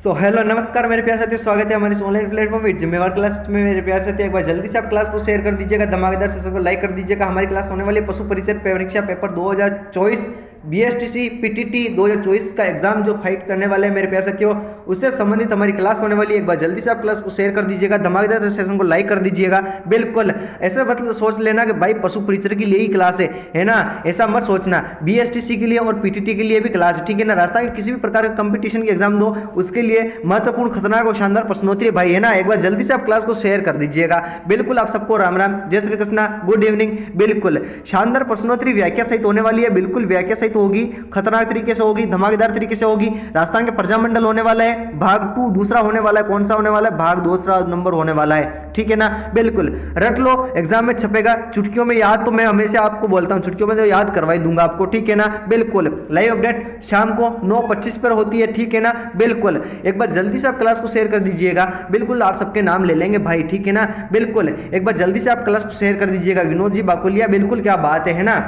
So hello नमस्कार मेरे प्यारे साथियों, स्वागत है हमारे इस ऑनलाइन प्लेटफॉर्म में जिम्मेवार क्लास में। मेरे प्यारे साथियों, एक बार जल्दी से आप क्लास को शेयर कर दीजिएगा, धमाकेदार सेशन को लाइक कर दीजिएगा। हमारी क्लास होने वाली पशु परिचय परीक्षा पेपर 2024 बीएसटीसी पीटीटी 2024 का एग्जाम जो फाइट करने वाले हैं मेरे प्यारे साथियों, उससे संबंधित हमारी क्लास होने वाली है। एक बार जल्दी से आप क्लास को शेयर कर दीजिएगा, धमाकेदार सेशन को लाइक कर दीजिएगा। बिल्कुल ऐसा मतलब सोच लेना कि भाई पशु परिचय के लिए ही क्लास है ना, ऐसा मत सोचना। बीएसटीसी के लिए और पीटीटी के लिए भी क्लास है, ठीक है ना। रास्ता के किसी भी प्रकार का कंपटीशन के एग्जाम दो, उसके लिए महत्वपूर्ण, खतरनाक और शानदार प्रश्नोत्तरी भाई है ना। एक बार जल्दी से आप क्लास को शेयर कर दीजिएगा। बिल्कुल आप सबको राम राम, जय श्री कृष्णा, गुड इवनिंग। बिल्कुल शानदार प्रश्नोत्तरी व्याख्या सहित होने वाली है, बिल्कुल व्याख्या सहित होगी, खतरनाक तरीके से होगी, धमाकेदार तरीके से होगी। राजस्थान के प्रजामंडल होने वाला है, भाग 2 दूसरा होने वाला है। कौन सा होने वाला है? भाग दूसरा नंबर होने वाला है, ठीक है ना। बिल्कुल रट लो, एग्जाम में छपेगा। चुटकियों में याद तो मैं हमेशा आपको बोलता हूं, चुटकियों में तो याद करवाई दूंगा आपको, ठीक है ना। बिल्कुल लाइव अपडेट शाम को 9:25 पर होती है, ठीक है ना। बिल्कुल एक बार जल्दी से आप क्लास को शेयर कर दीजिएगा। बिल्कुल आप सबके नाम ले लेंगे भाई, ठीक है ना। बिल्कुल एक बार जल्दी से आप क्लास को शेयर कर दीजिएगा। विनोद जी बाकुलिया, बिल्कुल क्या बात है ना।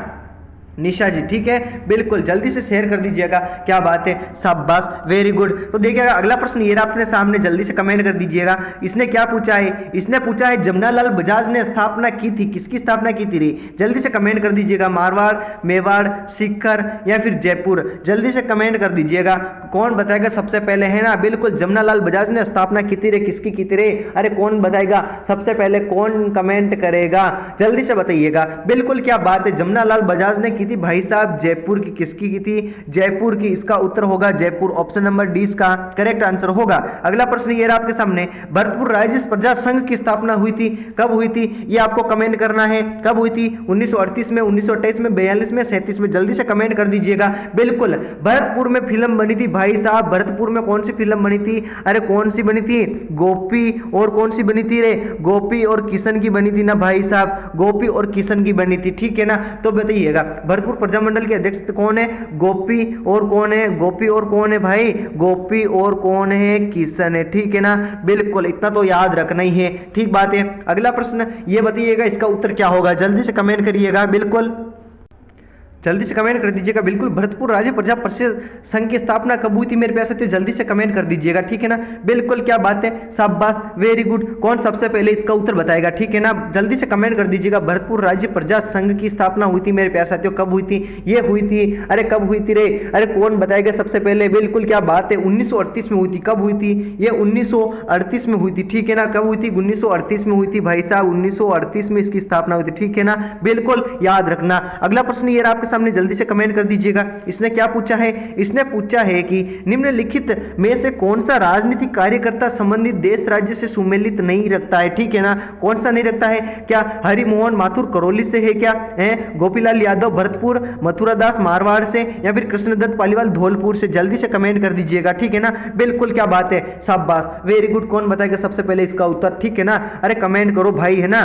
निशा जी, ठीक है, बिल्कुल जल्दी से शेयर कर दीजिएगा। क्या बात है, शाबाश, वेरी गुड। तो देखिएगा अगला प्रश्न ये रहा अपने सामने, जल्दी से कमेंट कर दीजिएगा। इसने क्या पूछा है? इसने पूछा है जमनालाल बजाज ने स्थापना की थी, किसकी स्थापना की थी रे? जल्दी से कमेंट कर दीजिएगा। मारवाड़, मेवाड़, सीकर या फिर जयपुर? जल्दी से कमेंट कर दीजिएगा। कौन बताएगा सबसे पहले, है ना। बिल्कुल जमनालाल बजाज ने स्थापना की थी रे, किसकी की थी रे? अरे कौन बताएगा सबसे पहले, कौन कमेंट करेगा? जल्दी से बताइएगा। बिल्कुल क्या बात है, जमनालाल बजाज ने थी भाई साहब जयपुर की। किसकी की थी? जयपुर की। इसका उत्तर होगा जयपुर, ऑप्शन नंबर डी इसका करेक्ट आंसर होगा। अगला प्रश्न ये रहा आपके सामने, भरतपुर राज्य प्रजा संघ की स्थापना हुई थी, कब हुई थी? ये आपको कमेंट करना है, कब हुई थी? 1938 में, 1928 में, 42 में, 37 में? जल्दी से कमेंट कर दीजिएगा। बिल्कुल भरतपुर में फिल्म बनी थी भाई साहब। भरतपुर में कौन सी फिल्म बनी थी? अरे कौन सी बनी थी? गोपी और कौन सी बनी थी रे? गोपी और किशन की बनी थी ना भाई साहब, गोपी और किशन की बनी थी, ठीक है ना। तो बताइएगा भरतपुर प्रजामंडल के अध्यक्ष कौन है? गोपी और कौन है? गोपी और कौन है भाई? गोपी और कौन है? किशन है, ठीक है ना। बिल्कुल इतना तो याद रखना ही है, ठीक बात है। अगला प्रश्न ये बताइएगा, इसका उत्तर क्या होगा? जल्दी से कमेंट करिएगा। बिल्कुल जल्दी से कमेंट कर दीजिएगा। बिल्कुल भरतपुर राज्य प्रजा परिषद संघ की स्थापना कब हुई थी मेरे प्यारे साथियों? जल्दी से कमेंट कर दीजिएगा, ठीक है ना। बिल्कुल क्या बात है, शाबाश, वेरी गुड। कौन सबसे पहले इसका उत्तर बताएगा, ठीक है ना। जल्दी से कमेंट कर दीजिएगा। भरतपुर राज्य प्रजा संघ की स्थापना हुई थी मेरे प्यारे साथियों, कब हुई थी? ये हुई थी, अरे कब हुई थी रे? अरे कौन बताएगा सबसे पहले? बिल्कुल क्या बात है, 1938 में हुई थी। कब हुई थी? ये 1938 में हुई थी, ठीक है ना। कब हुई थी? 1938 में हुई थी भाई साहब, 1938 में इसकी स्थापना हुई थी, ठीक है ना। बिल्कुल याद रखना। अगला प्रश्न ये रहा आपके सामने, जल्दी से कमेंट कर दीजिएगा। इसने क्या पूछा है? इसने पूछा है कि निम्नलिखित में से कौन सा राजनीतिक कार्यकर्ता संबंधित देश राज्य से सुमेलित नहीं रखता है, ठीक है ना। कौन सा नहीं रखता है? क्या हरिमोहन माथुर करौली से है क्या? है गोपीलाल यादव भरतपुर, मथुरा दास मारवाड़ से या फिर कृष्णदत्त पालीवाल धौलपुर से? जल्दी से कमेंट कर दीजिएगा, ठीक है ना। बिल्कुल क्या बात है, शाबाश, वेरी गुड। कौन बताएगा सबसे पहले इसका उत्तर, ठीक है ना। अरे कमेंट करो भाई, है ना।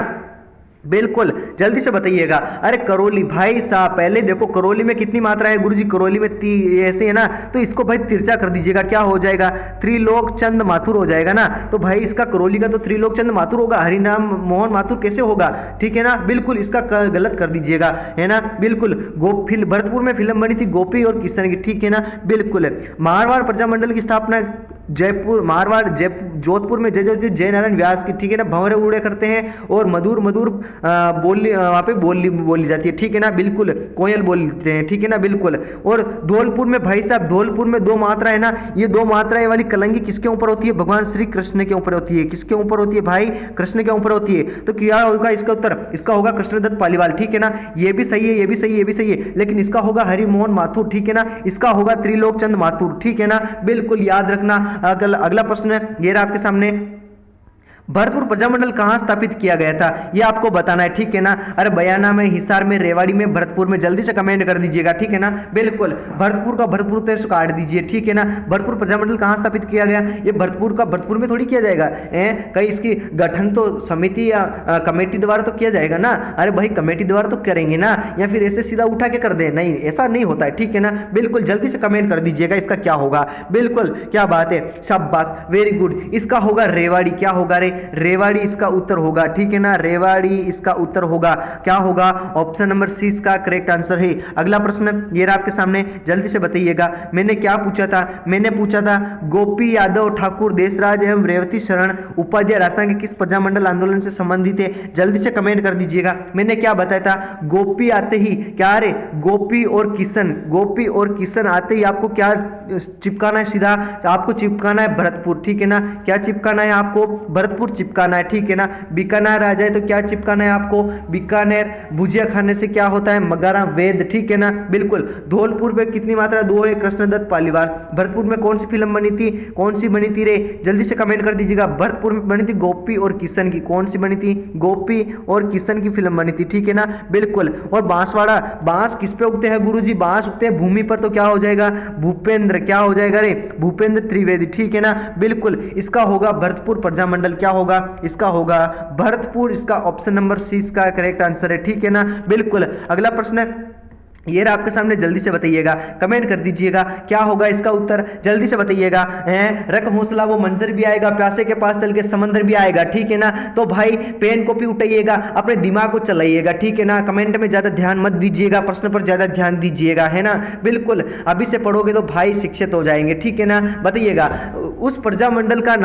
बिल्कुल जल्दी से बताइएगा। अरे करौली भाई साहब, पहले देखो करौली में कितनी मात्रा है गुरुजी? करौली में ऐसे है ना, तो इसको भाई तिरछा कर दीजिएगा। क्या हो जाएगा? त्रिलोक चंद माथुर हो जाएगा ना। तो भाई इसका करौली का तो त्रिलोक चंद माथुर होगा, हरिनाम मोहन माथुर कैसे होगा, ठीक है ना। बिल्कुल इसका गलत कर दीजिएगा, है ना। बिल्कुल भरतपुर में फिल्म बनी थी गोपी और किशन की, ठीक है ना। बिल्कुल मारवाड़ प्रजामंडल की स्थापना जयपुर, मारवाड़ जोधपुर में जय नारायण व्यास की, ठीक है ना। भंवरे उड़े करते हैं और मधुर मधुर बोली वहाँ पे बोली जाती है, ठीक है ना। बिल्कुल कोयल बोलते हैं, ठीक है ना। बिल्कुल और धौलपुर में भाई साहब, धौलपुर में 2 मात्रा है ना। ये 2 मात्रा वाली कलंगी किसके ऊपर होती है? भगवान श्री कृष्ण के ऊपर होती है। किसके ऊपर होती है भाई? कृष्ण के ऊपर होती है। तो क्या होगा इसका उत्तर? इसका होगा कृष्णदत्त पालीवाल, ठीक है ना। ये भी सही है, ये भी सही है, ये भी सही है, लेकिन इसका होगा हरिमोहन माथुर, ठीक है ना। इसका होगा त्रिलोक चंद माथुर, ठीक है ना। बिल्कुल याद रखना। अगला प्रश्न ये रहा आपके सामने, भरतपुर प्रजामंडल कहाँ स्थापित किया गया था? ये आपको बताना है, ठीक है ना। अरे बयाना में, हिसार में, रेवाड़ी में, भरतपुर में? जल्दी से कमेंट कर दीजिएगा, ठीक है ना। बिल्कुल भरतपुर का भरतपुर तेज काट दीजिए, ठीक है ना। भरतपुर प्रजामंडल कहाँ स्थापित किया गया? ये भरतपुर का भरतपुर में थोड़ी किया जाएगा, कहीं इसकी गठन तो समिति या कमेटी द्वारा तो किया जाएगा ना। अरे भाई कमेटी द्वारा तो करेंगे ना, या फिर ऐसे सीधा उठा के कर दे? नहीं, ऐसा नहीं होता है, ठीक है ना। बिल्कुल जल्दी से कमेंट कर दीजिएगा, इसका क्या होगा? बिल्कुल क्या बात है, शाबाश, वेरी गुड। इसका होगा रेवाड़ी। क्या होगा रे? रेवाड़ी इसका उत्तर होगा, ठीक है ना, रेवाड़ी इसका उत्तर होगा। क्या होगा? ऑप्शन नंबर सी इसका करेक्ट आंसर है। अगला प्रश्न ये रहा आपके सामने, जल्दी से बताइएगा। मैंने क्या पूछा था? मैंने पूछा था गोपी यादव ठाकुर देशराज एवं रेवती शरण उपाध्याय राजस्थान के किस प्रजामंडल आंदोलन से संबंधित है? जल्दी से कमेंट कर दीजिएगा। मैंने क्या बताया था? गोपी आते ही क्या, अरे गोपी और किशन, गोपी और किशन आते ही आपको क्या चिपकाना है? सीधा आपको चिपकाना है भरतपुर, ठीक है ना। क्या चिपकाना है आपको? भरतपुर चिपकाना है, ठीक है ना। बीकानेर आ जाए तो क्या चिपकाना है आपको? बीकानेर। भुजिया खाने से क्या होता है? मगारा वेद, ठीक है ना, बिल्कुल। धौलपुर में कितनी मात्रा? 2 है, कृष्णदत्त पालीवाल। भरतपुर में कौन सी फिल्म बनी थी? कौन सी बनी थी रे? जल्दी से कमेंट कर दीजिएगा। भरतपुर में बनी थी गोपी और किशन की। कौन सी बनी थी? गोपी और किशन की फिल्म बनी थी, ठीक है ना, बिल्कुल। और बांसवाड़ा, बांस किस पे उगते हैं गुरुजी? बांस उगते हैं भूमि पर, तो क्या हो जाएगा? भूपेंद्र। क्या हो जाएगा रे? भूपेंद्र त्रिवेदी, ठीक है ना, बिल्कुल। इसका होगा भरतपुर प्रजामंडल। क्या होगा? इसका होगा भरतपुर। इसका ऑप्शन नंबर सी इसका करेक्ट आंसर है, ठीक है ना, बिल्कुल। अगला प्रश्न ये रहा आपके सामने, जल्दी से बताइएगा, कमेंट कर दीजिएगा। क्या होगा इसका उत्तर? जल्दी से बताइएगा। रख हौसला वो मंजर भी आएगा, प्यासे के पास चल के समंदर भी आएगा, ठीक है ना। तो भाई पेन कॉपी उठाइएगा, अपने दिमाग को चलाइएगा, ठीक है ना। कमेंट में ज्यादा ध्यान मत दीजिएगा, प्रश्न पर ज्यादा ध्यान दीजिएगा, है ना, बिल्कुल। अभी से पढ़ोगे तो भाई शिक्षित हो जाएंगे, ठीक है ना। बताइएगा उस प्रजामंडल का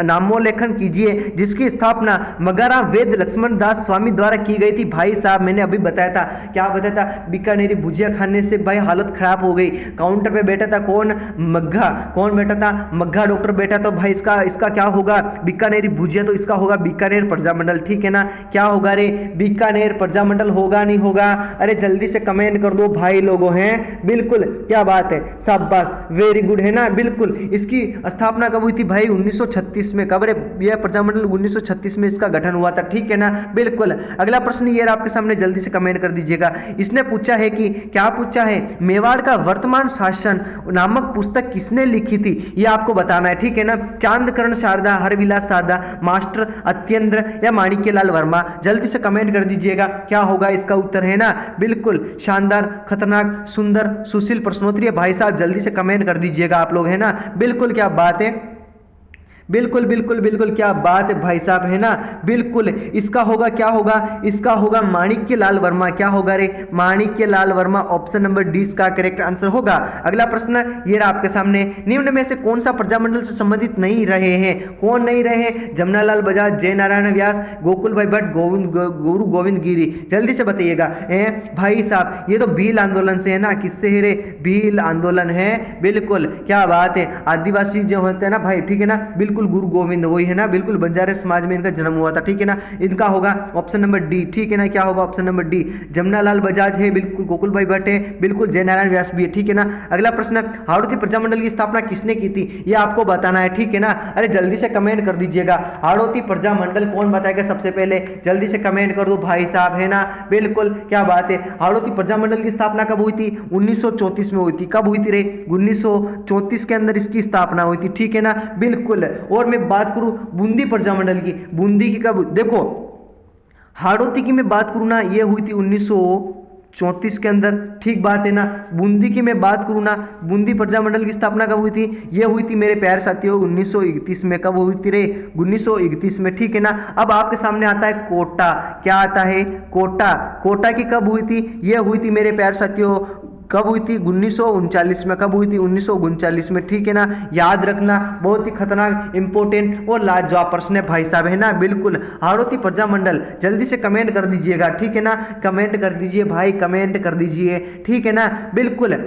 नामोल्लेखन कीजिए जिसकी स्थापना मगारा वेद लक्ष्मण दास स्वामी द्वारा की गई थी। भाई साहब मैंने अभी बताया था, क्या बताया था? बीकानेरी भुजिया खाने से भाई हालत खराब हो गई। काउंटर पे बैठा था कौन? मग्घा। कौन बैठा था? मग्घा डॉक्टर बैठा। तो भाई इसका क्या होगा? बीकानेरी भुजिया, तो इसका होगा बीकानेर प्रजामंडल, ठीक है ना। क्या होगा रे? बीकानेर प्रजामंडल होगा, नहीं होगा? अरे जल्दी से कमेंट कर दो भाई लोगों, हैं, बिल्कुल। क्या बात है, शाबाश, वेरी गुड, है ना, बिल्कुल। इसकी स्थापना कब हुई थी भाई? 1936 में। कब रे? यह प्रजामंडल 1936 में इसका गठन हुआ था, ठीक है ना, बिल्कुल। अगला प्रश्न ये आपके सामने, जल्दी से कमेंट कर दीजिएगा। इसने पूछा है कि क्या पूछा है? मेवाड़ का वर्तमान शासन नामक पुस्तक किसने लिखी थी? यह आपको बताना है, ठीक है ना। चांदकर्ण शारदा, हरविलास शारदा, मास्टर अत्येंद्र या माणिक्यलाल वर्मा? जल्दी से कमेंट कर दीजिएगा। क्या होगा इसका उत्तर? है ना, बिल्कुल। शानदार, खतरनाक, सुंदर, सुशील प्रश्नोत्तरी। भाई साहब जल्दी से कमेंट कर दीजिएगा आप लोग, है ना, बिल्कुल। क्या बात है, बिल्कुल बिल्कुल बिल्कुल, क्या बात है भाई साहब, है ना, बिल्कुल। इसका होगा, क्या होगा? इसका होगा माणिक्य लाल वर्मा। क्या होगा रे? माणिक्य Lal Verma. Option number D इसका करेक्ट आंसर होगा। अगला प्रश्न ये रहा आपके सामने, निम्न में से कौन सा प्रजामंडल से संबंधित नहीं रहे हैं? कौन नहीं रहे? जमनालाल बजाज, जय नारायण व्यास, गोकुल भाई भट्ट, गुरु गोविंद गिरी? जल्दी से बताइएगा। भाई साहब ये तो भील आंदोलन से है ना। किससे है रे? भील आंदोलन है, बिल्कुल। क्या बात है, आदिवासी जो होते हैं ना भाई, ठीक है ना, बिल्कुल गुरु गोविंद वही है ना, बिल्कुल। बंजारे समाज में इनका जन्म हुआ था, ठीक है ना। इनका होगा ऑप्शन नंबर डी, ठीक है ना। क्या होगा? Option number D. Jamnalal Bajaj है, बिल्कुल। गोकुल भाई भट्ट है, बिल्कुल। जय नारायण व्यास भी है, ठीक है ना। अगला प्रश्न, हाड़ौती प्रजामंडल की स्थापना किसने की थी? ये आपको बताना है, ठीक है ना। अरे जल्दी से कमेंट कर दीजिएगा। हाड़ौती प्रजामंडल कौन बताएगा सबसे पहले? जल्दी से कमेंट कर दो भाई साहब, है ना, बिल्कुल। क्या बात है, हाड़ौती प्रजामंडल की स्थापना कब हुई थी? 1934 में हुई थी। कब हुई थी रे? 1934 के अंदर इसकी स्थापना हुई थी, ठीक है ना, बिल्कुल। और मैं बात करूं बूंदी प्रजामंडल की, बूंदी की कब? देखो हाड़ौती की मैं बात करूं ना, ये हुई थी 1934 के अंदर, ठीक बात है ना। बूंदी की मैं बात करूं ना, बूंदी प्रजामंडल की स्थापना कब हुई थी? ये हुई थी मेरे प्यारे साथियों 1931 में। कब हुई थी रे? 1931 में, ठीक है ना। अब आपके सामने आता है कोटा। क्या आता है? कोटा। कोटा की कब हुई थी? ये हुई थी मेरे प्यारे साथियों, कब हुई थी? 1939 में। कब हुई थी? 1939 में, ठीक है ना। याद रखना, बहुत ही खतरनाक, इंपॉर्टेंट और लाजवाब प्रश्न है भाई साहब, है ना, बिल्कुल। हाड़ौती प्रजामंडल, जल्दी से कमेंट कर दीजिएगा, ठीक है ना। कमेंट कर दीजिए भाई, कमेंट कर दीजिए, ठीक है ना, बिल्कुल।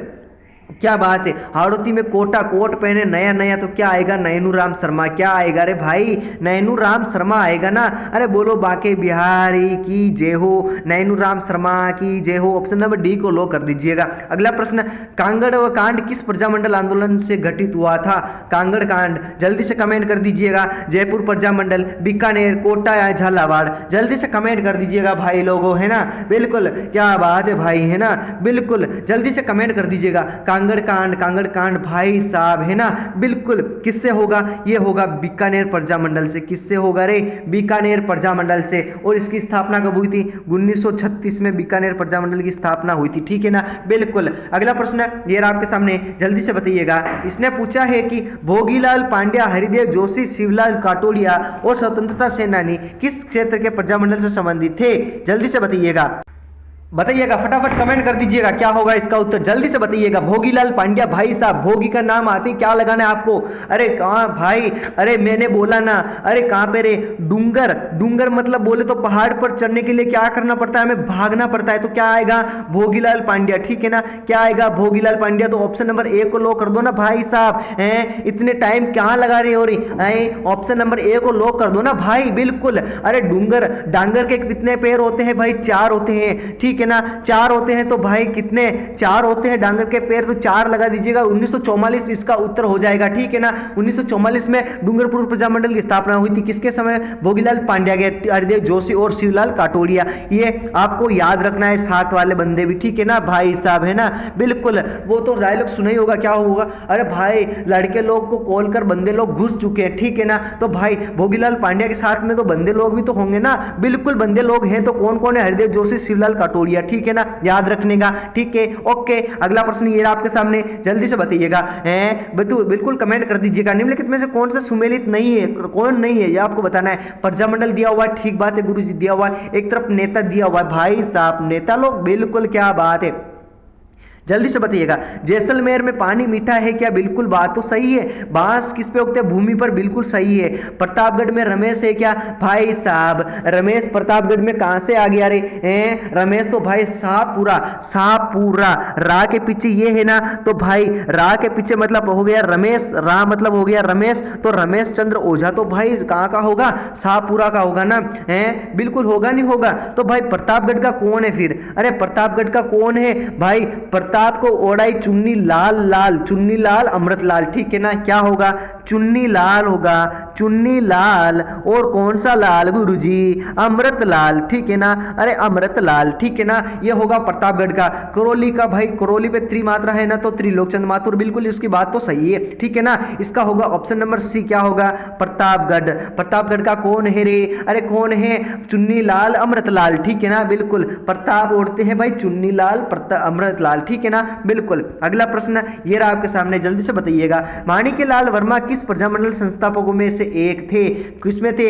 क्या बात है, हाड़ौती में कोटा, कोट पहने नया नया, तो क्या आएगा? नयनू राम शर्मा। क्या आएगा रे भाई? नयनू राम शर्मा आएगा ना। अरे बोलो बाके बिहारी की जय हो, नयनू राम शर्मा की जय हो। ऑप्शन नंबर डी को लॉक कर दीजिएगा। अगला प्रश्न, कांगड़ व कांड किस प्रजामंडल आंदोलन से घटित हुआ था? कांगड़ कांड, जल्दी से कमेंट कर दीजिएगा। जयपुर प्रजामंडल, बीकानेर, कोटा या झालावाड़? जल्दी से कमेंट कर दीजिएगा भाई लोगों, है ना, बिल्कुल। क्या बात है भाई, है ना, बिल्कुल, जल्दी से कमेंट कर दीजिएगा। कांगड़ कांड भाई साहब है ना, बिल्कुल किससे होगा, ये होगा बीकानेर प्रजामंडल से। किससे होगा रे, बीकानेर प्रजामंडल से। और इसकी स्थापना कब हुई थी, 1936 में बीकानेर प्रजामंडल की स्थापना हुई थी, ठीक है ना, बिल्कुल। अगला प्रश्न ये रहा आपके सामने, जल्दी से बताइएगा। इसने पूछा है कि भोगीलाल पांड्या, हरिदेव जोशी, शिवलाल काटोलिया और स्वतंत्रता सेनानी किस क्षेत्र के प्रजामंडल से संबंधित थे, जल्दी से बताइएगा। बताइएगा फटाफट कमेंट कर दीजिएगा क्या होगा इसका उत्तर, जल्दी से बताइएगा। भोगीलाल पांड्या, भाई साहब भोगी का नाम आते ही क्या लगाना है आपको, अरे कहाँ भाई, अरे मैंने बोला ना, अरे कहाँ पे रे, डूंगर। डूंगर मतलब बोले तो पहाड़ पर चढ़ने के लिए क्या करना पड़ता है, हमें भागना पड़ता है, तो क्या आएगा, भोगीलाल पांड्या, ठीक है ना, क्या आएगा, भोगीलाल पांड्या। तो ऑप्शन नंबर ए को लॉक कर दो ना भाई साहब, हैं इतने टाइम कहाँ लगा रहे हो रही, ऑप्शन नंबर ए को लॉक कर दो ना भाई, बिल्कुल। अरे डूंगर, डांगर के कितने पैर होते हैं भाई, 4 होते हैं, ठीक है ना, 4 होते हैं, तो भाई कितने 4 होते हैं डांगर के पैर, तो 4 लगा दीजिएगा। 1944 इसका उत्तर हो जाएगा, ठीक है ना। 1944 में डूंगरपुर प्रजामंडल की स्थापना हुई थी, किसके समय, भोगीलाल पांड्या के, हरिदेव जोशी और शिवलाल काटोलिया। ये आपको याद रखना है, साथ वाले बंदे भी, ठीक है ना भाई साहब, है ना, बिल्कुल। वो तो डायलॉग सुना ही होगा, क्या होगा, अरे भाई लड़के लोग को कॉल कर बंदे लोग घुस चुके हैं, ठीक है ना। तो भाई भोगीलाल पांड्या के साथ में तो बंदे लोग भी तो होंगे ना, बिल्कुल बंदे लोग हैं, तो कौन कौन है, हरिदेव जोशी, शिवलाल काटोलिया, ठीक है ना, याद रखने का, ठीक है, ओके। अगला प्रश्न ये आपके सामने, जल्दी से बताइएगा, बिल्कुल कमेंट कर दीजिएगा। निम्नलिखित में से कौन सा सुमेलित नहीं है, कौन नहीं है, ये आपको बताना है। प्रजामंडल दिया हुआ है, ठीक बात है गुरुजी, दिया हुआ है। एक तरफ नेता दिया हुआ है, भाई साहब नेता लोग, बिल्कुल क्या बात है, जल्दी से बताइएगा। जैसलमेर में पानी मीठा है क्या, बिल्कुल बात तो सही है। बांस किस पे उगते हैं, भूमि पर, बिल्कुल सही है। प्रतापगढ़ में रमेश है क्या, भाई साहब रमेश प्रतापगढ़ में कहां से आ गया रे, रमेश तो भाई शाहपुरा, रा के पीछे ये है ना, तो भाई रा के पीछे मतलब हो गया रमेश, रा मतलब हो गया रमेश, तो रमेश चंद्र ओझा तो भाई कहां का होगा, शाहपुरा का होगा ना, बिल्कुल होगा नहीं होगा। तो भाई प्रतापगढ़ का कौन है फिर, अरे प्रतापगढ़ का कौन है भाई, प्रताप को ओढ़ाई चुन्नी लाल अमृत लाल, ठीक है ना, क्या होगा, चुन्नी लाल होगा, चुन्नी लाल। और कौन सा लाल गुरुजी, अमृत लाल, ठीक है ना, अरे अमृत लाल, ठीक है ना, ये होगा प्रतापगढ़ का। करौली का भाई, करौली पे त्रिमात्रा है ना, तो त्रिलोकचंद माथुर, बिल्कुल इसकी बात तो सही है, ठीक है ना। इसका होगा ऑप्शन नंबर सी, क्या होगा, प्रतापगढ़। प्रतापगढ़ का कौन है रे, अरे कौन है, चुन्नी लाल अमृत लाल, ठीक है ना, बिल्कुल प्रताप ओढ़ते हैं भाई चुन्नी लाल अमृत लाल, ठीक है ना, बिल्कुल। अगला प्रश्न ये रहा आपके सामने, जल्दी से बताइएगा। माणिक्यलाल वर्मा किस प्रजामंडल संस्थापकों में से एक थे, किसमें थे,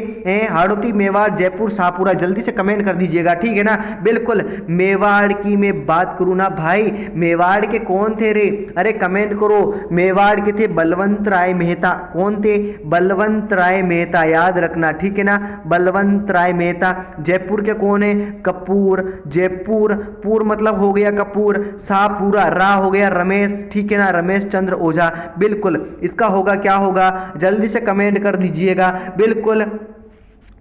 हाड़ौती, मेवाड़, जयपुर, शाहपुरा, जल्दी से कमेंट कर दीजिएगा, ठीक है ना, बिल्कुल। मेवाड़ की मैं बात करूं ना भाई, मेवाड़ के कौन थे रे, अरे कमेंट करो। मेवाड़ के थे बलवंत राय मेहता, कौन थे, बलवंत राय मेहता, याद रखना, ठीक है ना, बलवंत राय मेहता। जयपुर के कौन है, कपूर, जयपुर पुर मतलब हो गया कपूर, शाहपुरा रा हो गया रमेश, ठीक है ना, रमेश चंद्र ओझा, बिल्कुल। इसका होगा क्या होगा, जल्दी से कमेंट कर दीजिएगा, बिल्कुल।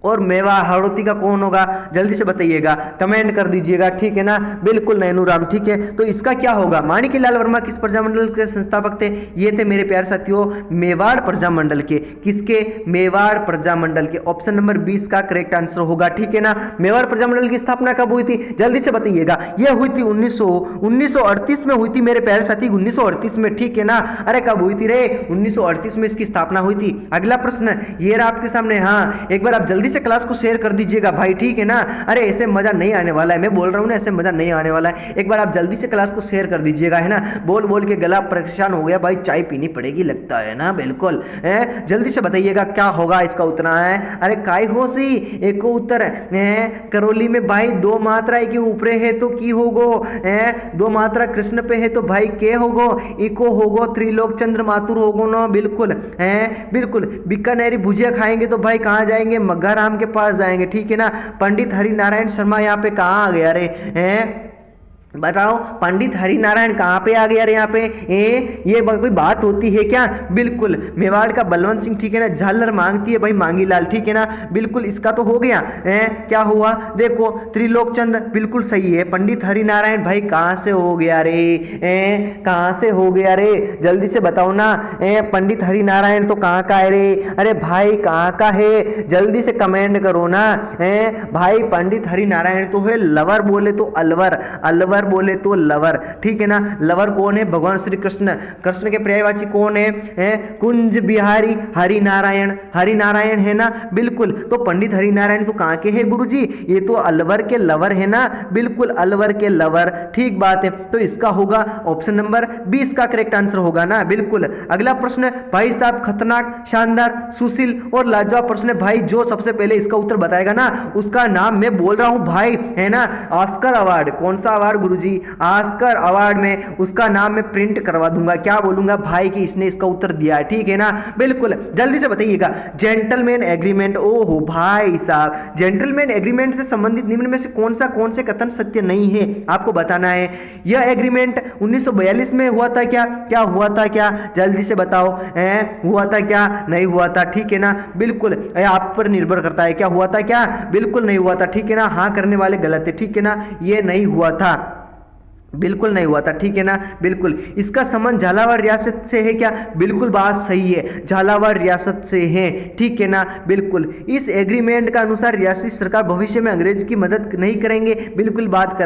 और मेवा हाड़ौती का कौन होगा, जल्दी से बताइएगा, कमेंट कर दीजिएगा, ठीक है ना, बिल्कुल नैनूराम, ठीक है। तो इसका क्या होगा, माणिक्यलाल वर्मा किस प्रजामंडल के संस्थापक थे, ये थे मेरे प्यारे साथियों मेवाड़ प्रजामंडल के, किसके, मेवाड़ प्रजामंडल के। ऑप्शन नंबर 20 का करेक्ट आंसर होगा, ठीक है ना। मेवाड़ प्रजामंडल की स्थापना कब हुई थी, जल्दी से बताइएगा। यह हुई थी 1938 में हुई थी मेरे प्यारे साथी, 1938 में, ठीक है ना। अरे कब हुई थी रे, 1938 में इसकी स्थापना हुई थी। अगला प्रश्न ये रहा आपके सामने, हाँ एक बार आप जल्दी से क्लास को शेयर कर दीजिएगा भाई, ठीक है ना। अरे ऐसे मजा नहीं आने वाला है, मैं बोल रहा हूँ ना, ऐसे मजा नहीं आने वाला है। एक बार आप जल्दी से क्लास को शेयर कर दीजिएगा, है ना। बोल बोल के गला परेशान हो गया भाई, चाय पीनी पड़ेगी लगता है ना, बिल्कुल। जल्दी से बताइएगा क्या होगा इसका उत्तर है। अरे काय होसी एक उत्तर है, करौली में भाई 2 मात्रा के ऊपरे है तो की होगो, 2 मात्रा कृष्ण पे है तो भाई के होगो, इको होगो, त्रिलोक चंद्र माथुर होगो ना, बिल्कुल है, बिल्कुल। बीकानेरी भुजिया खाएंगे तो भाई कहाँ जाएंगे, मग्गा राम के पास जाएंगे, ठीक है ना। पंडित हरिनारायण शर्मा यहाँ पे कहाँ आ गया रे, हैं बताओ, पंडित हरिनारायण कहाँ पे आ गया रे यहाँ पे, ये कोई बात होती है क्या, बिल्कुल। मेवाड़ का बलवंत सिंह, ठीक है ना, झालर मांगती है भाई मांगी लाल, ठीक है ना, बिल्कुल। इसका तो हो गया, क्या हुआ देखो, त्रिलोक चंद, बिल्कुल सही है। पंडित हरिनारायण भाई कहाँ से हो गया रे, कहाँ से हो गया रे, जल्दी से बताओ ना। पंडित हरिनारायण तो कहाँ का है रे, अरे भाई कहाँ का है, जल्दी से कमेंट करो ना। भाई पंडित हरिनारायण तो है लवर, बोले तो अलवर, अलवर लवर बोले तो लवर, ठीक है ना। लवर कौन है? भगवान श्री कृष्ण। कृष्ण के पर्यायवाची कौन है? कुंज बिहारी हरिनारायण। हरिनारायण है ना, बिल्कुल। तो पंडित हरिनारायण तो कहाँ के हैं गुरुजी? ये तो अलवर के लवर है ना, बिल्कुल अलवर के लवर, ठीक बात है। तो इसका होगा ऑप्शन नंबर बी, इसका करेक्ट आंसर होगा ना, बिल्कुल। अगला प्रश्न भाई साहब खतरनाक, शानदार, सुशील और लाजवाब प्रश्न है भाई। जो सबसे पहले इसका उत्तर बताएगा ना उसका नाम मैं बोल रहा हूं भाई, है ना, ऑस्कर अवार्ड। कौन सा अवार्ड गुरुजी? ऑस्कर अवार्ड में उसका नाम मैं प्रिंट करवा दूंगा। क्या बोलूंगा भाई कि इसने इसका उत्तर दिया है, ठीक है ना, बिल्कुल। जल्दी से बताइएगा। Gentleman agreement. ओहो भाई साहब, जेंटलमैन एग्रीमेंट से संबंधित निम्न में से कौन से कथन सत्य नहीं है, आपको बताना है। यह एग्रीमेंट 1942 में हुआ था क्या? क्या हुआ था क्या? जल्दी से बताओ, हुआ था क्या? नहीं हुआ था, ठीक है ना, बिल्कुल। आप पर निर्भर करता है, क्या हुआ था क्या? बिल्कुल नहीं हुआ था, ठीक है ना। हाँ करने वाले गलत है, ठीक है ना, ये नहीं हुआ था, बिल्कुल नहीं हुआ था, ठीक है ना, बिल्कुल। इसका संबंध झालावाड़ रियासत से है क्या? बिल्कुल बात सही है, झालावाड़ रियासत से है, ठीक है ना, बिल्कुल। इस एग्रीमेंट का अनुसार रियासती सरकार भविष्य में अंग्रेज की मदद नहीं करेंगे, बिल्कुल बात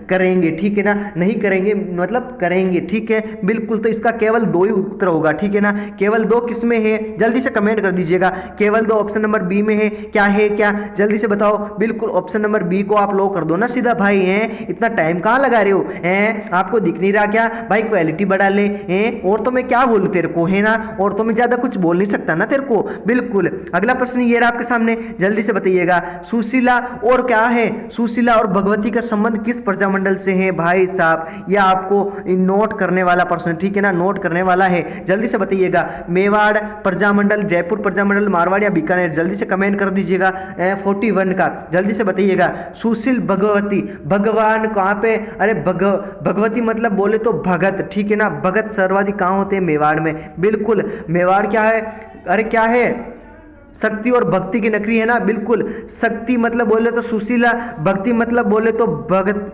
करेंगे, ठीक है ना, नहीं करेंगे मतलब करेंगे, ठीक है, बिल्कुल। तो इसका केवल दो ही उत्तर होगा, ठीक है ना, केवल दो। किसमें है? जल्दी से कमेंट कर दीजिएगा। केवल दो ऑप्शन नंबर बी में है। क्या है? क्या? जल्दी से बताओ। बिल्कुल ऑप्शन नंबर बी को आप लो कर दो ना सीधा भाई, है इतना टाइम कहाँ लगा रहे हो, आपको दिख नहीं रहा क्या भाई? क्वालिटी बढ़ा ले, और तो मैं क्या बोलूं तेरे को, है ना, और तो मैं ज्यादा कुछ बोल नहीं सकता ना तेरे को, बिल्कुल। अगला प्रश्न ये रहा आपके सामने, जल्दी से बताइएगा। सुशीला और क्या है? सुशीला और भगवती का संबंध किस प्रजामंडल से है भाई साहब? यह आपको नोट करने वाला प्रश्न, ठीक है ना, नोट करने वाला है। जल्दी से बताइएगा। मेवाड़ प्रजामंडल, जयपुर प्रजामंडल, मारवाड़ या बीकानेर? जल्दी से कमेंट कर दीजिएगा। 41 का जल्दी से बताइएगा। सुशील भगवती, भगवान कहाँ पे? अरे भगवती मतलब बोले तो भगत, ठीक है ना, भगत सर्वाधिक कहाँ होते हैं? मेवाड़ में, बिल्कुल। मेवाड़ क्या है? अरे क्या है? शक्ति और भक्ति की नगरी है ना, बिल्कुल। शक्ति मतलब बोले तो सुशीला, भक्ति मतलब बोले तो भगत,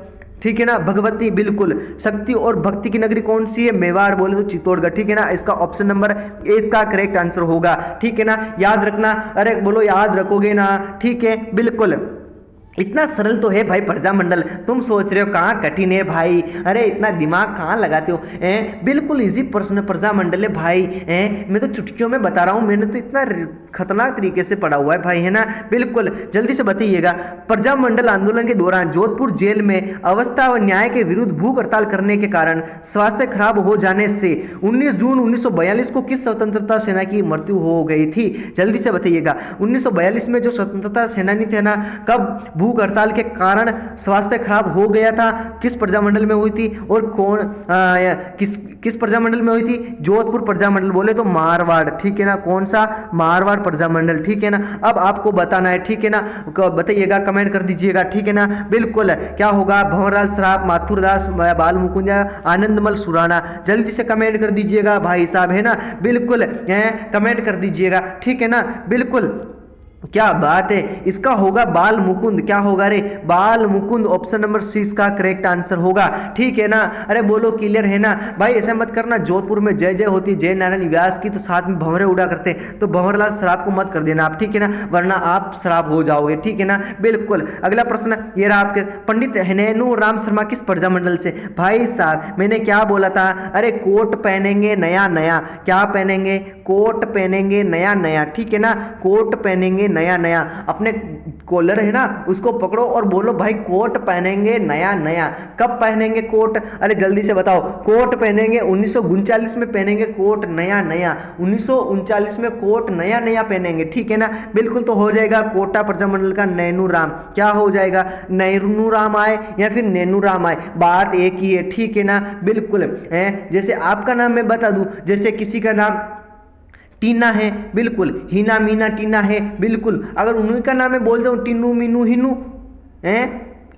ठीक है ना, भगवती, बिल्कुल। शक्ति और भक्ति की नगरी कौन सी है? मेवाड़ बोले तो चित्तौड़गढ़, ठीक है ना। इसका ऑप्शन नंबर ए इसका करेक्ट आंसर होगा, ठीक है ना, याद रखना। अरे बोलो याद रखोगे ना, ठीक है, बिल्कुल। इतना सरल तो है भाई प्रजामंडल, तुम सोच रहे हो कहाँ कठिन है भाई, अरे इतना दिमाग कहाँ लगाते हो, बिल्कुल इजी प्रश्न प्रजामंडल है भाई, मैं तो चुटकियों में बता रहा हूँ, मैंने तो इतना खतरनाक तरीके से पढ़ा हुआ है भाई, है ना, बिल्कुल। जल्दी से बताइएगा। प्रजामंडल आंदोलन के दौरान जोधपुर जेल में अवस्था व न्याय के विरुद्ध भूख हड़ताल करने के कारण स्वास्थ्य खराब हो जाने से 19 जून 1942 को किस स्वतंत्रता सेना की मृत्यु हो गई थी? जल्दी से बताइएगा। 1942 में जो स्वतंत्रता सेनानी थे ना, कब भूख हड़ताल के कारण स्वास्थ्य खराब हो गया था, किस प्रजामंडल में हुई थी और किस प्रजामंडल में हुई थी? जोधपुर प्रजामंडल बोले तो मारवाड़, ठीक है ना, कौन सा? मारवाड़ प्रजामंडल, ठीक है ना। अब आपको बताना है, ठीक है ना, बताइएगा, कमेंट कर दीजिएगा, ठीक है ना, बिल्कुल। क्या होगा? भंवरलाल सराफ, माथुरदास, बाल मुकुंद, आनंदमल सुराना? जल्दी से कमेंट कर दीजिएगा भाई साहब, है ना, बिल्कुल, कमेंट कर दीजिएगा, ठीक है ना, बिल्कुल। क्या बात है, इसका होगा बाल मुकुंद। क्या होगा रे? बाल मुकुंद, ऑप्शन नंबर सी इसका करेक्ट आंसर होगा, ठीक है ना। अरे बोलो क्लियर है ना भाई, ऐसा मत करना जोधपुर में जय जय होती जय नारायण व्यास की तो साथ में भंवरे उड़ा करते, तो भंवरलाल सराफ को मत कर देना आप, ठीक है ना, वरना आप शराब हो जाओगे, ठीक है ना, बिल्कुल। अगला प्रश्न ये रहा आपके, पंडित नैनू राम शर्मा किस प्रजामंडल से? भाई साहब मैंने क्या बोला था? अरे कोट पहनेंगे नया नया, क्या पहनेंगे? कोट पहनेंगे नया नया, ठीक है ना, कोट पहनेंगे नया नया। अपने कॉलर है ना उसको पकड़ो और बोलो भाई कोट पहनेंगे नया नया। कब पहनेंगे कोट? अरे जल्दी से बताओ। कोट पहनेंगे 1939 में पहनेंगे कोट नया नया, 1939 में कोट नया नया पहनेंगे, ठीक है ना, बिल्कुल। तो हो जाएगा कोटा प्रजामंडल का नैनू राम। क्या हो जाएगा? नैनू राम आए या फिर नैनू राम आए, बात एक ही है, ठीक है ना, बिल्कुल। जैसे आपका नाम मैं बता दूं, जैसे किसी का नाम टीना है, बिल्कुल, हीना मीना टीना है, बिल्कुल। अगर उन्हीं का नाम मैं बोल दूं टीनू मीनू हिनू,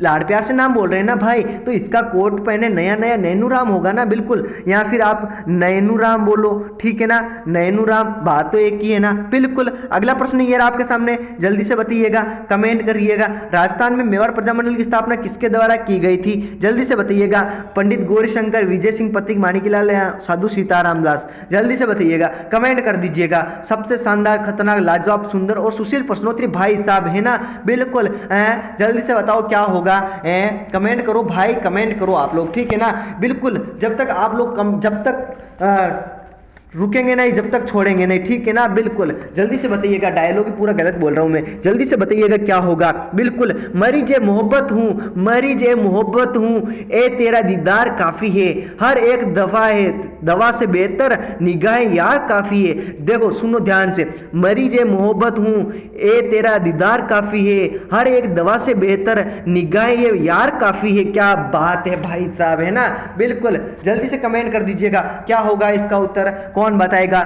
लाड़ प्यार से नाम बोल रहे हैं ना भाई, तो इसका कोट पहने नया नया नैनू राम होगा ना, बिल्कुल। या फिर आप नैनू राम बोलो, ठीक है ना, नैनू राम, बात तो एक ही है ना, बिल्कुल। अगला प्रश्न ये रहा आपके सामने, जल्दी से बताइएगा, कमेंट करिएगा। राजस्थान में मेवाड़ प्रजामंडल की स्थापना किसके द्वारा की गई थी? जल्दी से बताइएगा। पंडित गौरीशंकर, विजय सिंह पथिक, माणिकलाल या साधु सीताराम दास? जल्दी से बताइएगा, कमेंट कर दीजिएगा। सबसे शानदार, खतरनाक, लाजवाब, सुंदर और सुशील प्रश्नोत्तरी भाई साहब, है ना, बिल्कुल। जल्दी से बताओ क्या होगा होगा, कमेंट करो भाई, कमेंट करो आप लोग, ठीक है ना। बिल्कुल जब तक आप लोग जब तक रुकेंगे नहीं, जब तक छोड़ेंगे नहीं, ठीक है ना। बिल्कुल जल्दी से बताइएगा, डायलॉग ही पूरा गलत बोल रहा हूं मैं, जल्दी से बताइएगा क्या होगा। बिल्कुल मरीजे मोहब्बत हूं, मरीजे मोहब्बत हूं, ए तेरा दीदार काफी है, हर एक दफा है दवा से बेहतर निगाहें यार काफी है। देखो सुनो ध्यान से, मरीजे मोहब्बत हूं, ए तेरा दीदार काफी है, हर एक दवा से बेहतर निगाहें ये यार काफी है। क्या बात है भाई साहब, है ना। बिल्कुल जल्दी से कमेंट कर दीजिएगा क्या होगा इसका उत्तर, कौन बताएगा।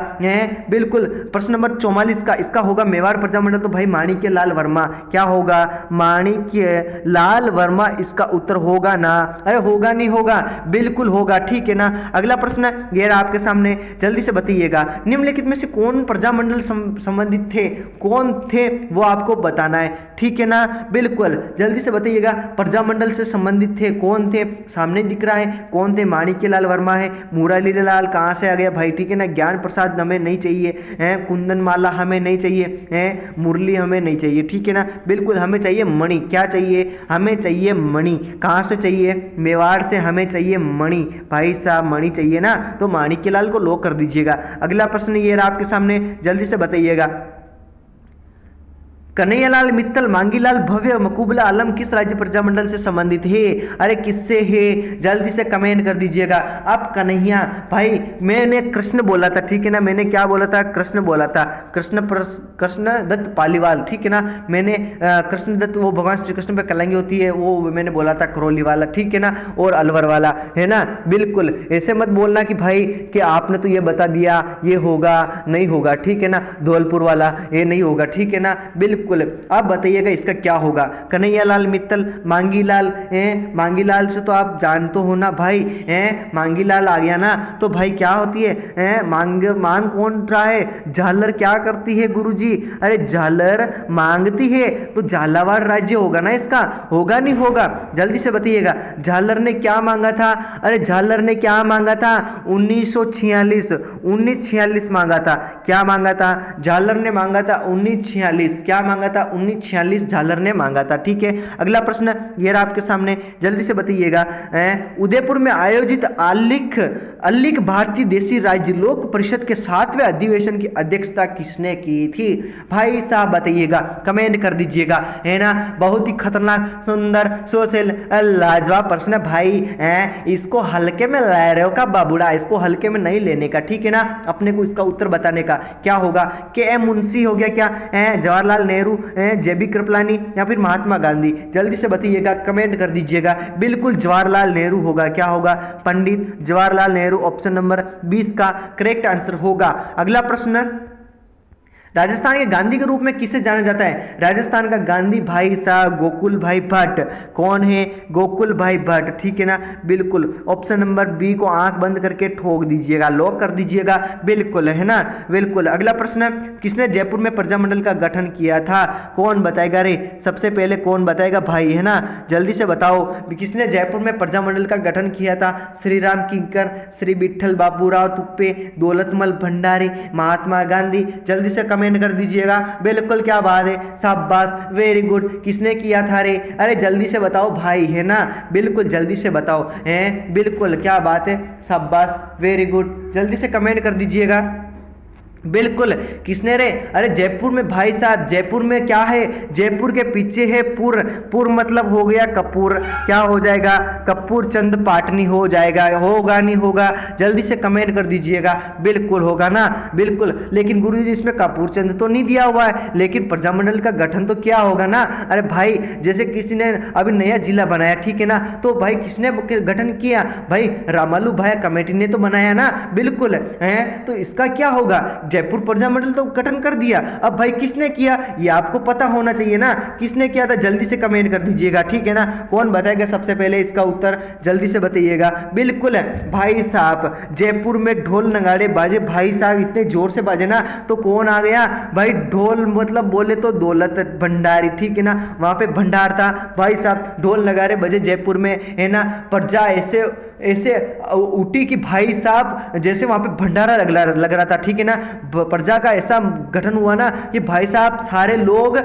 बिल्कुल प्रश्न नंबर 44 का इसका होगा मेवाड़ प्रजामंडल, तो भाई माणिक्य लाल वर्मा। क्या होगा, माणिक्य लाल वर्मा इसका उत्तर होगा ना। अरे होगा नहीं होगा, बिल्कुल होगा, ठीक है ना। अगला प्रश्न ये रहा आपके सामने, जल्दी से बताइएगा, निम्नलिखित में से कौन प्रजामंडल संबंधित थे, कौन थे वो आपको बताना है, ठीक है ना। बिल्कुल जल्दी से बताइएगा, प्रजामंडल से संबंधित थे कौन थे, सामने दिख रहा है कौन थे, माणिक्य लाल वर्मा है। मुरारी लाल कहाँ से आ गया भाई, ठीक है ना। ज्ञान प्रसाद हमें नहीं चाहिए, कुंदन माला हमें नहीं चाहिए, मुरली हमें नहीं चाहिए, ठीक है ना। बिल्कुल हमें चाहिए मणि, क्या चाहिए, हमें चाहिए मणि। कहाँ से चाहिए, मेवाड़ से हमें चाहिए मणि, भाई साहब मणि चाहिए ना, तो माणिक्य लाल को लॉक कर दीजिएगा। अगला प्रश्न ये रहा आपके सामने, जल्दी से बताइएगा, कन्हैयालाल मित्तल मांगीलाल भव्य मकबूला आलम किस राज्य प्रजामंडल से संबंधित है। अरे किससे है, जल्दी से कमेंट कर दीजिएगा। अब कन्हैया भाई, मैंने कृष्ण बोला था, ठीक है ना, मैंने क्या बोला था, कृष्ण बोला था, कृष्ण दत्त पालीवाल, ठीक है ना। मैंने कृष्ण दत्त वो भगवान श्री कृष्ण पे कलंगी होती है, वो मैंने बोला था करौली वाला, ठीक है ना, और अलवर वाला, है ना। बिल्कुल ऐसे मत बोलना कि भाई कि आपने तो ये बता दिया ये होगा, नहीं होगा, ठीक है ना, धौलपुर वाला ये नहीं होगा, ठीक है ना। बिल्कुल अब बताइएगा इसका क्या होगा, कन्हैयालाल मित्तल मांगीलाल, मांगीलाल से तो आप जानते हो ना भाई, मांगीलाल आ गया ना, तो भाई क्या होती है, मांग कौन रहा है, झालर क्या करती है गुरुजी, अरे झालर मांगती है, तो झालावाड़ राज्य होगा ना इसका, होगा नहीं होगा, जल्दी से बताइएगा। झालर ने क्या मांगा था, अरे झालर ने क्या मांगा था, 1946 मांगा था, क्या मांगा था, झालर ने मांगा था 1946, क्या मांगा था, 1946 झालर ने मांगा था, ठीक है। अगला प्रश्न ये रहा आपके सामने, जल्दी से बताइएगा, उदयपुर में आयोजित अलिख भारतीय देशी राज्य लोक परिषद के 7वें अधिवेशन की अध्यक्षता किसने की थी, भाई साहब बताइएगा, कमेंट कर दीजिएगा, है ना। बहुत ही खतरनाक सुंदर सोशल लाजवाब प्रश्न भाई, इसको हल्के में ला रहे हो का बाबूड़ा, इसको हल्के में नहीं लेने का, ठीक है ना, अपने को इसका उत्तर बताने का। क्या होगा, के एम मुंशी हो गया क्या, जवाहरलाल नेहरू, जेबी कृपलानी या फिर महात्मा गांधी, जल्दी से बताइएगा, कमेंट कर दीजिएगा। बिल्कुल जवाहरलाल नेहरू होगा, क्या होगा, पंडित जवाहरलाल नेहरू ऑप्शन नंबर 20 का करेक्ट आंसर होगा। अगला प्रश्न, राजस्थान के गांधी के रूप में किसे जाना जाता है, राजस्थान का गांधी भाई साहब गोकुल भाई भट्ट, कौन है, गोकुल भाई भट्ट, ठीक है ना। बिल्कुल ऑप्शन नंबर बी को आंख बंद करके ठोक दीजिएगा, लॉक कर दीजिएगा, बिल्कुल, है ना। बिल्कुल अगला प्रश्न, किसने जयपुर में प्रजामंडल का गठन किया था, कौन बताएगा रे, सबसे पहले कौन बताएगा भाई, है ना, जल्दी से बताओ, किसने जयपुर में प्रजामंडल का गठन किया था, श्री राम किंकर, श्री विठल बाबूराव तुप्पे, दौलतमल भंडारी, महात्मा गांधी, जल्दी से कमेंट कर दीजिएगा। बिल्कुल क्या बात है, शाबाश, वेरी गुड, किसने किया था रे, अरे जल्दी से बताओ भाई, है ना, बिल्कुल जल्दी से बताओ, हैं, बिल्कुल क्या बात है, शाबाश, वेरी गुड, जल्दी से कमेंट कर दीजिएगा। बिल्कुल किसने रे, अरे जयपुर में भाई साहब, जयपुर में क्या है, जयपुर के पीछे है पुर, पुर मतलब हो गया कपूर, क्या हो जाएगा, कपूर चंद पाटनी हो जाएगा, होगा नहीं होगा, जल्दी से कमेंट कर दीजिएगा। बिल्कुल होगा ना, बिल्कुल, लेकिन गुरुजी इसमें कपूर चंद तो नहीं दिया हुआ है, लेकिन प्रजामंडल का गठन तो क्या होगा ना, अरे भाई जैसे किसी ने अभी नया जिला बनाया, ठीक है ना, तो भाई किसने गठन किया, भाई रामालू भाई कमेटी ने तो बनाया ना, बिल्कुल है, तो इसका क्या होगा, जयपुर प्रजामंडल तो गठन कर दिया, अब भाई किसने किया ये आपको पता होना चाहिए ना, किसने किया था, जल्दी से कमेंट कर दीजिएगा, ठीक है ना। कौन बताएगा सबसे पहले इसका उत्तर, जल्दी से बताइएगा। बिल्कुल है भाई साहब, जयपुर में ढोल नगाड़े बाजे भाई साहब, इतने जोर से बाजे ना, तो कौन आ गया भाई, ढोल मतलब बोले तो दौलत भंडारी, ठीक है ना, वहां पे भंडार था भाई साहब, ढोल नगाड़े बजे जयपुर में, है ना। प्रजा ऐसे ऐसे उठी कि भाई साहब जैसे वहाँ पे भंडारा लग रहा था, ठीक है ना। प्रजा का ऐसा गठन हुआ ना कि भाई साहब सारे लोग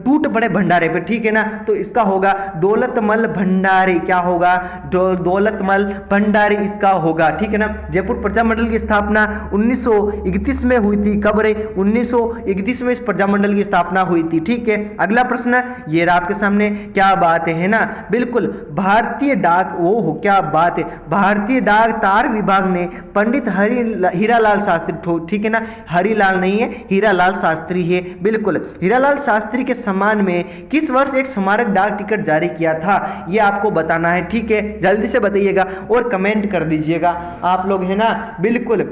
टूट पड़े भंडारे पे, ठीक है ना। तो इसका होगा दौलतमल भंडारी, क्या होगा, दौलतमल भंडारी इसका होगा, ठीक है ना। जयपुर प्रजामंडल की स्थापना 1931 में हुई थी, कब रे, 1931 में इस प्रजामंडल की स्थापना हुई थी, ठीक है। अगला प्रश्न ये रहा आपके सामने, क्या बात है ना, बिल्कुल भारतीय डाक, वो हो क्या बात है, भारतीय डाक तार विभाग ने पंडित हीरालाल शास्त्री, ठीक है ना, हरिलाल नहीं है, हीरालाल शास्त्री है, बिल्कुल हीरालाल शास्त्री के सम्मान में किस वर्ष एक स्मारक डाक टिकट जारी किया था, ये आपको बताना है, ठीक है। जल्दी से बताइएगा और कमेंट कर दीजिएगा आप लोग, है ना, बिल्कुल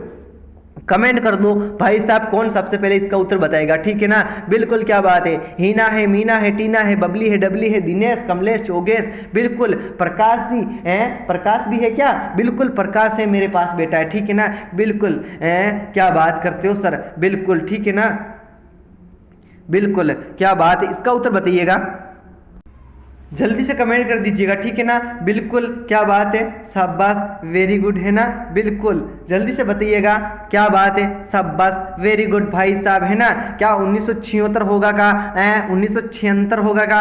कमेंट कर दो भाई साहब कौन सबसे पहले इसका उत्तर बताएगा, ठीक है ना। बिल्कुल क्या बात है, हीना है, मीना है, टीना है, बबली है, डबली है, दिनेश, कमलेश, योगेश, बिल्कुल प्रकाश जी हैं, प्रकाश भी है क्या, बिल्कुल प्रकाश है मेरे पास बेटा है, ठीक है ना, बिल्कुल क्या बात करते हो सर, बिल्कुल ठीक है ना, बिल्कुल क्या बात है, इसका उत्तर बताइएगा, जल्दी से कमेंट कर दीजिएगा, ठीक है ना, बिल्कुल क्या बात है, शाबाश वेरी गुड, है ना, बिल्कुल जल्दी से बताइएगा, क्या बात है, शाबाश वेरी गुड भाई साहब, है ना। क्या 1976 होगा का, 1976 होगा का,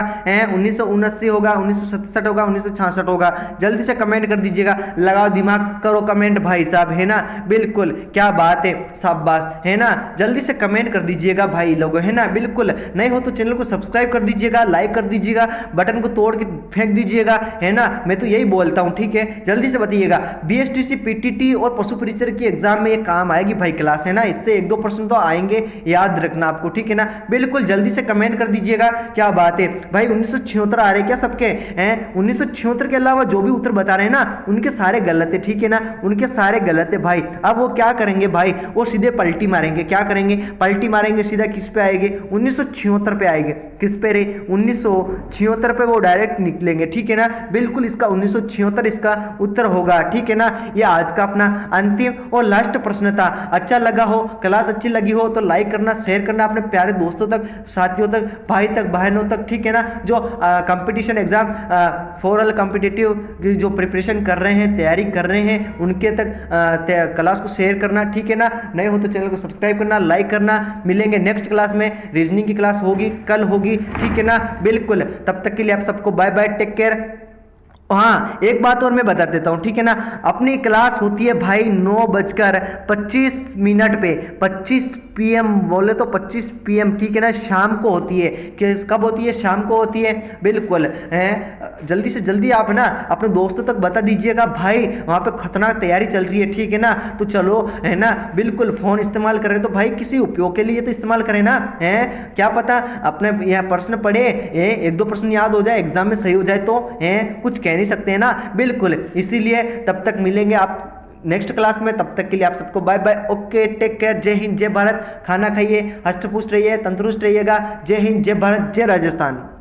1979 होगा, 1967 होगा, 1966 होगा, जल्दी से कमेंट कर दीजिएगा, लगाओ दिमाग, करो कमेंट भाई साहब, है ना, बिल्कुल क्या बात है, शाबाश, है ना, जल्दी से कमेंट कर दीजिएगा भाई लोगों, है ना, बिल्कुल नहीं हो तो चैनल को सब्सक्राइब कर दीजिएगा, लाइक कर दीजिएगा, बटन को तोड़ के फेंक दीजिएगा, है ना, मैं तो यही बोलता हूं, ठीक है। जल्दी से बताइएगा, बीएसटीसी, पीटीटी और पशु परिचर की एग्जाम में ये काम आएगी भाई क्लास, है ना, इससे 1-2 प्रश्न तो आएंगे, याद रखना आपको, ठीक है ना, बिल्कुल जल्दी से कमेंट कर दीजिएगा, क्या बात है भाई। 1976 आ रहे क्या सबके हैं, 1976 के अलावा जो भी उत्तर बता रहे हैं ना उनके सारे गलत है, ठीक है ना, उनके सारे गलत है भाई। अब वो क्या करेंगे भाई, वो सीधे पलटी मारेंगे, क्या करेंगे, पलटी मारेंगे, सीधा किस पे आएंगे, 1976 पे आएंगे, किस पे रे, 1976 पे वो डायरेक्ट निकलेंगे, ठीक है ना, बिल्कुल इसका 1976 इसका उत्तर होगा, ठीक है ना। ये आज का अपना अंतिम और लास्ट प्रश्न था। अच्छा लगा हो, क्लास अच्छी लगी हो तो लाइक करना, शेयर करना अपने प्यारे दोस्तों तक, साथियों तक, भाई तक, बहनों तक, ठीक है ना। जो कंपटीशन एग्जाम फॉरल कॉम्पिटिटिव जो प्रिपरेशन कर रहे हैं, तैयारी कर रहे हैं, उनके तक क्लास को शेयर करना, ठीक है ना। नए हो तो चैनल को सब्सक्राइब करना, लाइक करना। मिलेंगे नेक्स्ट क्लास में, रीजनिंग की क्लास होगी, कल होगी, ठीक है ना, बिल्कुल। तब तक के लिए आप सबको बाय बाय, टेक केयर। हाँ एक बात और मैं बता देता हूँ, ठीक है ना, अपनी क्लास होती है भाई 9:25 पे, 25 PM बोले तो 25 PM, ठीक है ना, शाम को होती है। कि कब होती है, शाम को होती है, बिल्कुल है। जल्दी से जल्दी आप ना अपने दोस्तों तक बता दीजिएगा भाई वहाँ पे खतरनाक तैयारी चल रही है, ठीक है ना। तो चलो है ना, बिल्कुल फोन इस्तेमाल करें तो भाई किसी उपयोग के लिए तो इस्तेमाल करें ना, है क्या पता अपने यहाँ प्रश्न पढ़े 1-2 प्रश्न याद हो जाए, एग्जाम में सही हो जाए तो है, कुछ कह नहीं सकते हैं ना, बिल्कुल। इसीलिए तब तक मिलेंगे आप नेक्स्ट क्लास में, तब तक के लिए आप सबको bye bye, okay, take care, जय हिंद, जय भारत। खाना खाइए, हष्ट पुष्ट रहिए, तंदुरुस्त रहिएगा। जय हिंद, जय भारत, जय राजस्थान।